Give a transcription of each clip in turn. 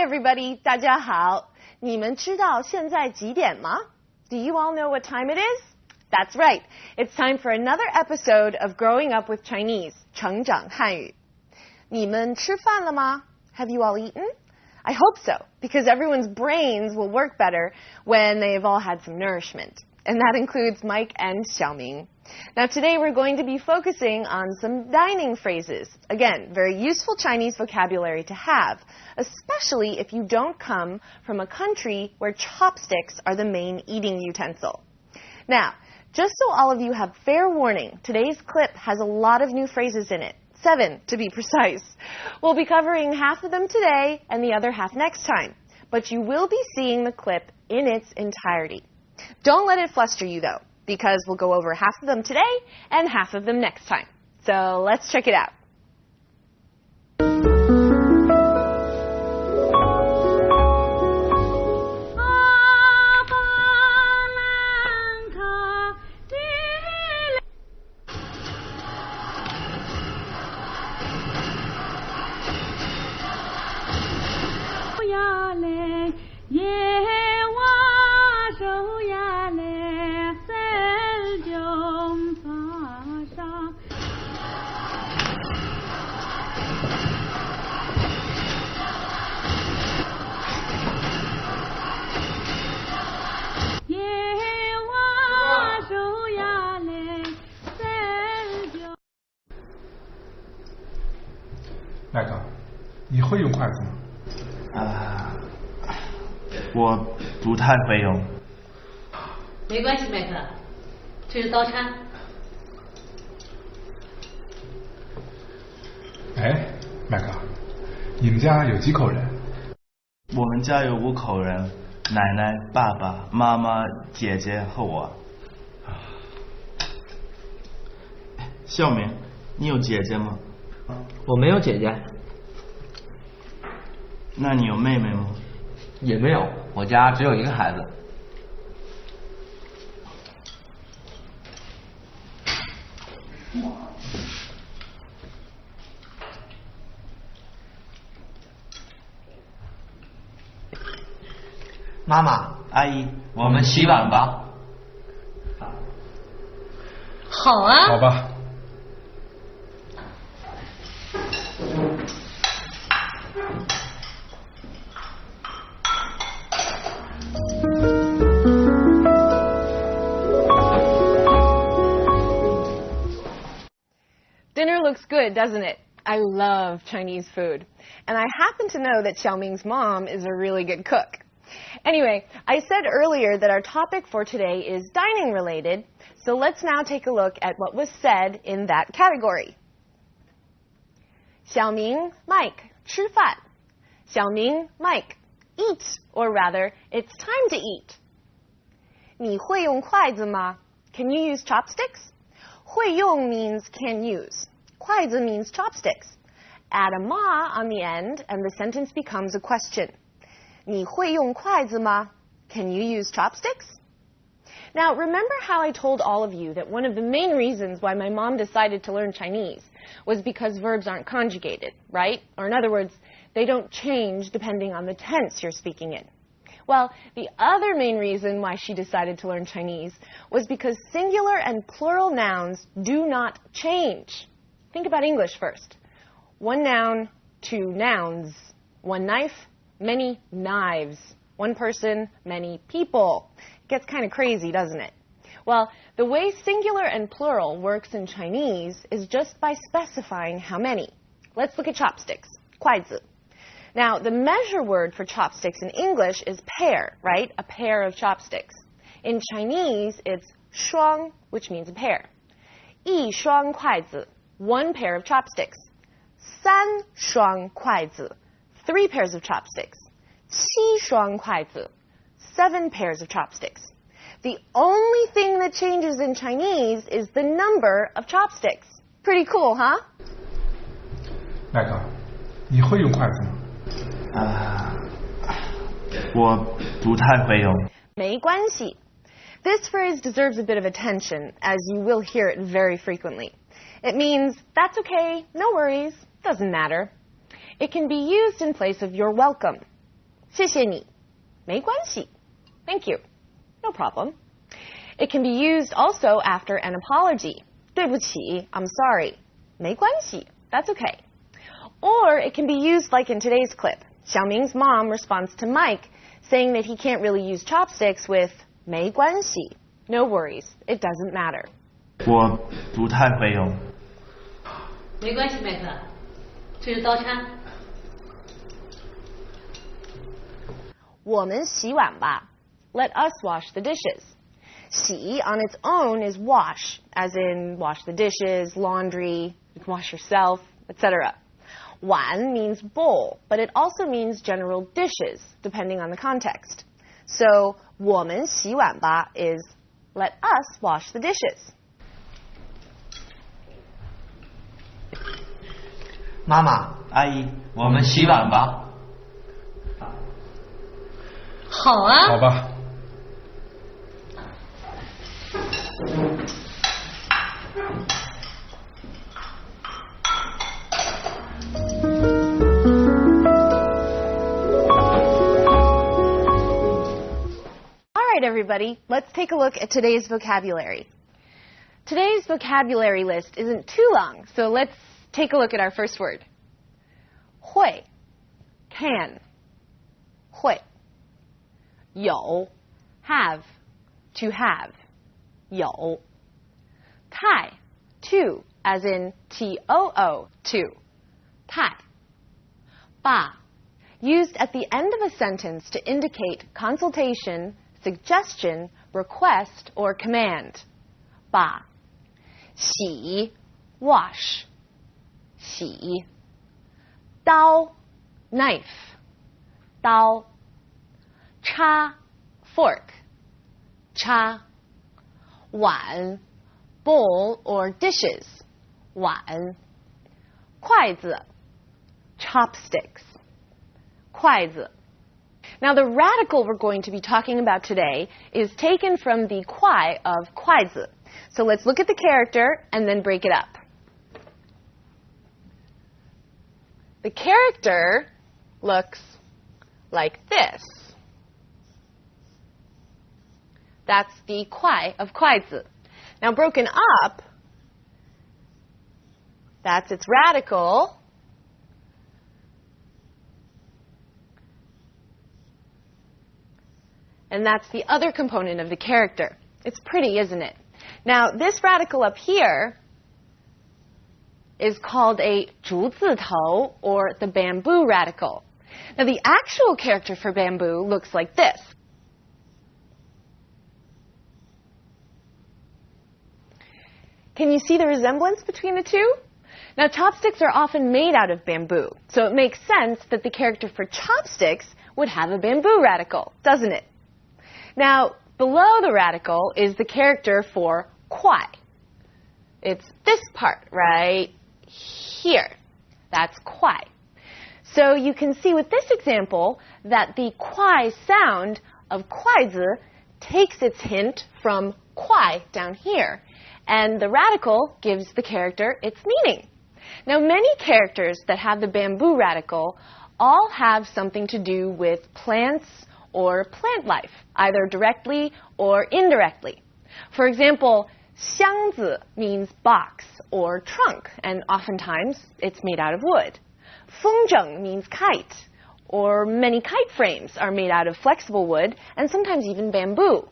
everybody, 大家好。你们知道现在几点吗? Do you all know what time it is? That's right. It's time for another episode of Growing Up with Chinese, 成长汉语。你们吃饭了吗? Have you all eaten? I hope so, because everyone's brains will work better when they've all had some nourishment. And that includes Mike and Xiaoming. Now today we're going to be focusing on some dining phrases. Again, very useful Chinese vocabulary to have, especially if you don't come from a country where chopsticks are the main eating utensil. Now, just so all of you have fair warning, today's clip has a lot of new phrases in it. 7 to be precise. We'll be covering half of them today and the other half next time, but you will be seeing the clip in its entirety. Don't let it fluster you though, because we'll go over half of them today and half of them next time. So let's check it out.麦克，你会用筷子吗？我不太会用。没关系，麦克，这是刀叉。哎，麦克，你们家有几口人？我们家有5口人，奶奶、爸爸妈妈、姐姐和我。孝明，你有姐姐吗？我没有姐姐。那你有妹妹吗？也没有，我家只有1个孩子。妈妈，阿姨，我们洗碗吧。好啊。好吧。Dinner looks good, doesn't it? I love Chinese food. And I happen to know that Xiaoming's mom is a really good cook. Anyway, I said earlier that our topic for today is dining related, so let's now take a look at what was said in that category. Xiaoming, Mike, 吃饭. Xiaoming, Mike, eat, or rather, it's time to eat. 你会用筷子吗? Can you use chopsticks? 会用 means can use. 筷子 means chopsticks. Add a ma on the end and the sentence becomes a question. 你会用筷子吗? Can you use chopsticks? Now, remember how I told all of you that one of the main reasons why my mom decided to learn Chinese was because verbs aren't conjugated, right? Or in other words, they don't change depending on the tense you're speaking in. Well, the other main reason why she decided to learn Chinese was because singular and plural nouns do not change. Think about English first. 1 noun, 2 nouns. 1 knife, many knives. 1 person, many people. It gets kind of crazy, doesn't it? Well, the way singular and plural works in Chinese is just by specifying how many. Let's look at chopsticks. 筷子. Now, the measure word for chopsticks in English is pair, right? A pair of chopsticks. In Chinese, it's 双, which means a pair. 一双筷子, 1 pair of chopsticks. 三双筷子, 3 pairs of chopsticks. 七双筷子, 7 pairs of chopsticks. The only thing that changes in Chinese is the number of chopsticks. Pretty cool, huh? 麦克，你会用筷子吗？我不太会用。没关系. This phrase deserves a bit of attention, as you will hear it very frequently. It means, that's okay, no worries, doesn't matter. It can be used in place of you're welcome. 谢谢你，没关系. Thank you. No problem. It can be used also after an apology. 对不起, I'm sorry. 没关系, that's okay. Or it can be used like in today's clip. Xiaoming's mom responds to Mike saying that he can't really use chopsticks with 没关系. No worries, it doesn't matter. 我不太会用。没关系，麦克，这是刀叉。我们洗碗吧. Let us wash the dishes. 洗 on its own is wash, as in wash the dishes, laundry, you can wash yourself, etc. 碗 means bowl, but it also means general dishes, depending on the context. So, 我们洗碗吧 is let us wash the dishes. 妈妈，阿姨，我们洗碗吧。好啊。好吧。All right, everybody, let's take a look at today's vocabulary. Today's vocabulary list isn't too long, so let's take a look at our first word. 会 can. 会 有 have to have. 有 太 to, as in T-O-O, to. 太 吧 used at the end of a sentence to indicate consultation, suggestion, request, or command. 吧 洗 wash. 洗 刀 knife. 刀 叉 fork. 叉 碗 bowl or dishes. 碗 筷子 chopsticks. 筷子. Now the radical we're going to be talking about today is taken from the 快 of 筷子. So let's look at the character and then break it up. The character looks like this. That's the 快 of 筷子. Now broken up, that's its radical. And that's the other component of the character. It's pretty, isn't it? Now, this radical up here is called a 竹字头, or the bamboo radical. Now, the actual character for bamboo looks like this. Can you see the resemblance between the two? Now, chopsticks are often made out of bamboo, so it makes sense that the character for chopsticks would have a bamboo radical, doesn't it? Now, below the radical is the character for 快. It's this part right here. That's 快. So you can see with this example that the 快 sound of 筷子 takes its hint from 快 down here, and the radical gives the character its meaning. Now, many characters that have the bamboo radical all have something to do with plants or plant life, either directly or indirectly. For example, 箱子 means box or trunk, and oftentimes it's made out of wood. 风筝 means kite, or many kite frames are made out of flexible wood and sometimes even bamboo.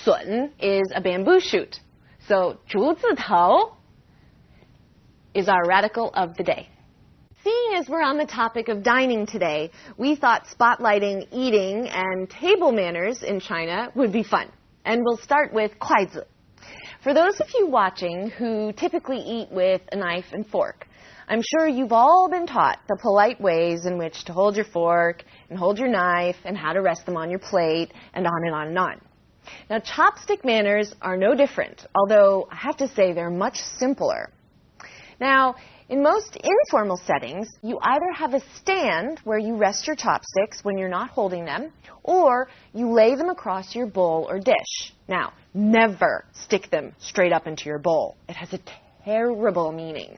笋 is a bamboo shoot. So 竹字头 is our radical of the day. Seeing as we're on the topic of dining today, we thought spotlighting eating and table manners in China would be fun. And we'll start with 筷子. For those of you watching who typically eat with a knife and fork, I'm sure you've all been taught the polite ways in which to hold your fork and hold your knife and how to rest them on your plate and on and on and on. Now, chopstick manners are no different, although I have to say they're much simpler. Now, in most informal settings, you either have a stand where you rest your chopsticks when you're not holding them, or you lay them across your bowl or dish. Now, never stick them straight up into your bowl. It has a terrible meaning.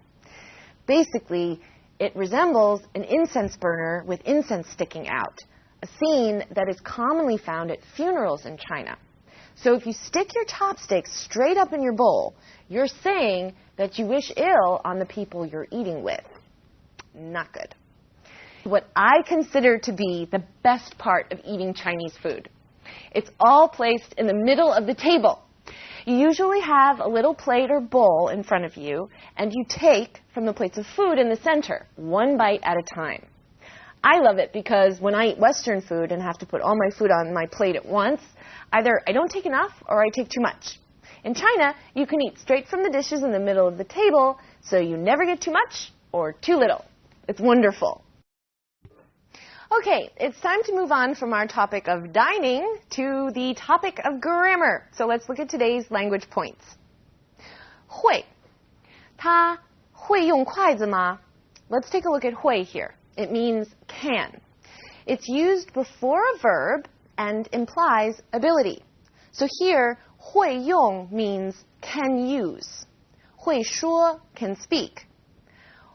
Basically, it resembles an incense burner with incense sticking out, a scene that is commonly found at funerals in China. So if you stick your chopsticks straight up in your bowl, you're saying that you wish ill on the people you're eating with. Not good. What I consider to be the best part of eating Chinese food. It's all placed in the middle of the table. You usually have a little plate or bowl in front of you, and you take from the plates of food in the center, one bite at a time. I love it because when I eat Western food and have to put all my food on my plate at once, either I don't take enough or I take too much. In China, you can eat straight from the dishes in the middle of the table, so you never get too much or too little. It's wonderful. Okay, it's time to move on from our topic of dining to the topic of grammar. So let's look at today's language points. 会. 他会用筷子吗? Let's take a look at 会 here. It means can. It's used before a verb and implies ability. So here, 会用 means can use. 会说 can speak.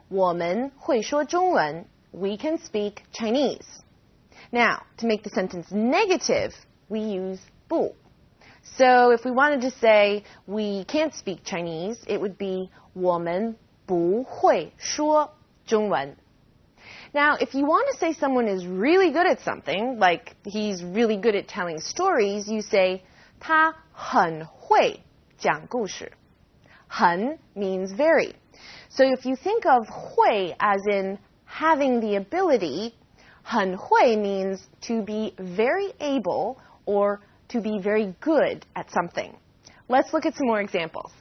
我们会说中文. We can speak Chinese. Now, to make the sentence negative, we use 不. So if we wanted to say we can't speak Chinese, it would be 我们不会说中文. Now, if you want to say someone is really good at something, like he's really good at telling stories, you say 他很会讲故事. 很 means very. So if you think of 会 as in having the ability, 很会 means to be very able or to be very good at something. Let's look at some more examples.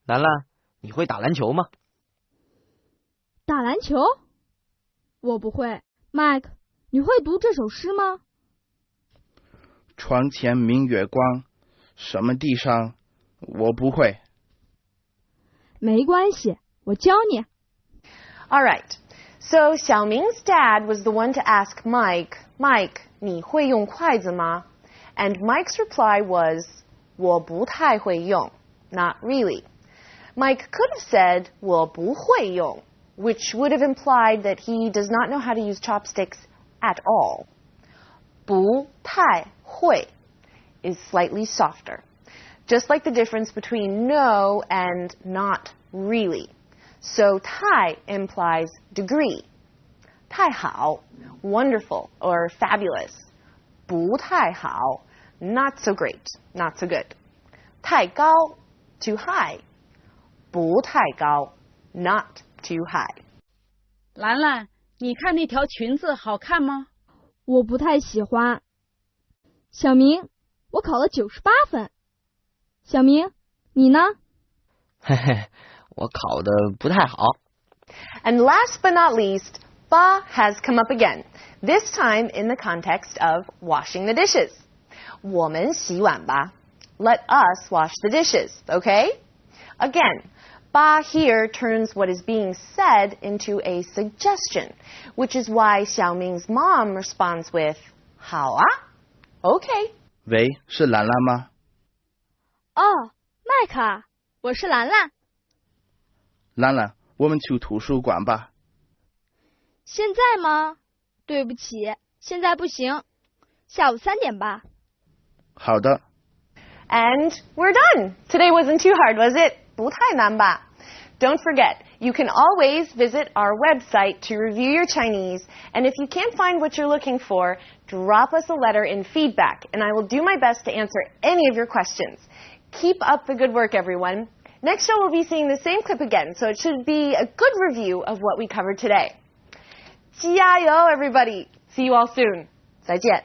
兰兰，你会打篮球吗？打篮球？我不会。Mike， 你会读这首诗吗？床前明月光，什么地上？我不会。没关系，我教你。All right. So Xiaoming's dad was the one to ask Mike, Mike, 你会用筷子吗? And Mike's reply was, 我不太会用. Not really. Mike could have said, 我不会用, which would have implied that he does not know how to use chopsticks at all. 不太会 is slightly softer, just like the difference between no and not really. So 太 implies degree. 太好, wonderful or fabulous. 不太好, not so great, not so good. 太高, too high. 不太高, not too high. 兰兰，你看那条裙子好看吗？我不太喜欢。小明，我考了98分。小明，你呢？嘿嘿，我考得不太好。And last but not least, 吧 has come up again, this time in the context of washing the dishes. 我们洗碗吧. Let us wash the dishes, okay? Again, 吧 here turns what is being said into a suggestion, which is why Xiaoming's mom responds with 好啊, okay. 喂，是兰兰吗？哦，麦克啊，我是兰兰。兰兰，我们去图书馆吧。现在吗？对不起，现在不行，下午3点吧。好的。And we're done. Today wasn't too hard, was it? 不太难吧? Don't forget, you can always visit our website to review your Chinese, and if you can't find what you're looking for, drop us a letter in feedback, and I will do my best to answer any of your questions. Keep up the good work, everyone. Next show, we'll be seeing the same clip again, so it should be a good review of what we covered today. 加油, everybody. See you all soon. 再见.